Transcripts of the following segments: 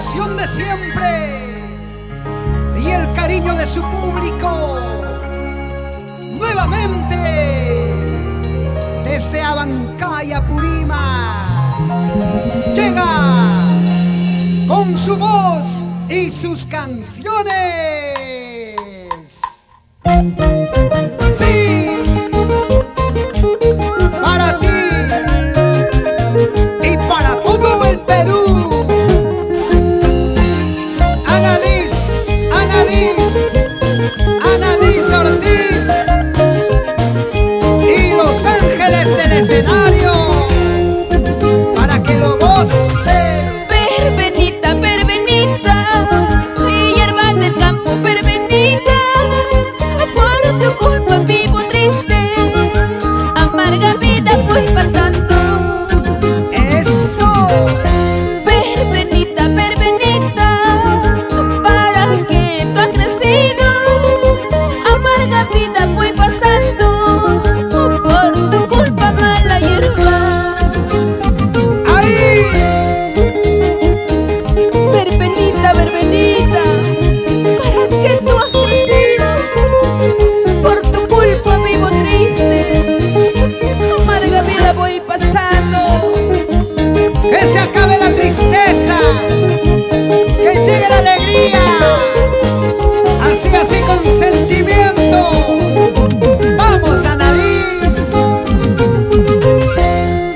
devoción de siempre y el cariño de su público. Nuevamente desde Abancay, Apurímac, llega con su voz y sus canciones. Sí, para ti y para todo el Perú. Annalise Ortiz y Los Ángeles del escenario, para que lo goces. Perbenita, perbenita, y hierba del campo, perbenita, por tu culpa vivo triste, amarga vida voy pasando. Eso. Perbenita, perbenita, para que tú has crecido, amarga vida voy pasando, por tu culpa mala hierba. Perbenita, perbenita, para que tú has crecido, por tu culpa vivo triste, amarga vida voy pasando. Que se acabe la tristeza, que llegue la alegría, así con sentimiento. Vamos, Annalise.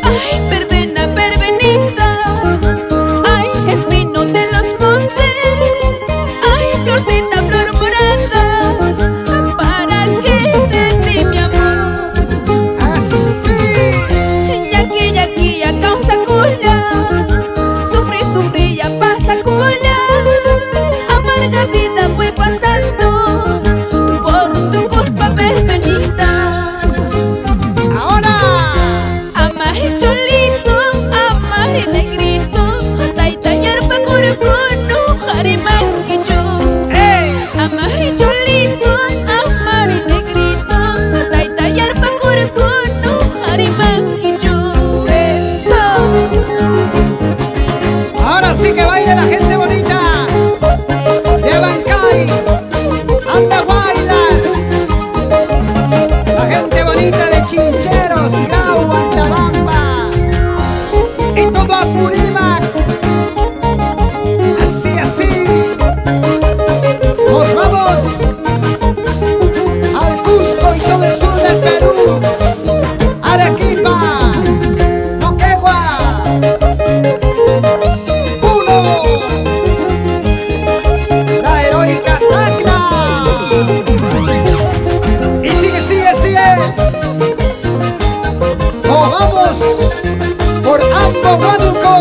Ay, verbena, verbenita, ay, espino de los montes, ay, florcita, flor morada, para que te dé mi amor. Así. Yaqui, ya causa cola, sufrí, ya pasa cola, amarga vida voy pasando, por tu culpa, verbenita. Ahora. Amare cholito, amare negrito, taita yerba corcono, jarimanquicho. Amare cholito, amare negrito, taita yerba corcono, jarimanquicho. Eso. Ahora sí que baile la gente bonita de Abancay, Andahuaylas, la gente bonita de Chincheros, Grau, Antabamba y todo Apurímac. Así, nos vamos al Cusco y todo el sur del Perú, Arequipa, Moquegua, Puno, la heroica Tacna. Y sigue. Nos vamos por Ambo, Huánuco,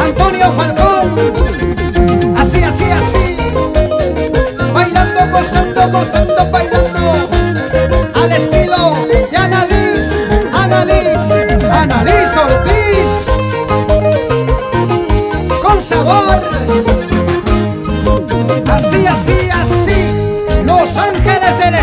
Antonio Falcón. Así. Gozando, bailando al estilo de Annalise Ortiz, con sabor. Así, Los Ángeles del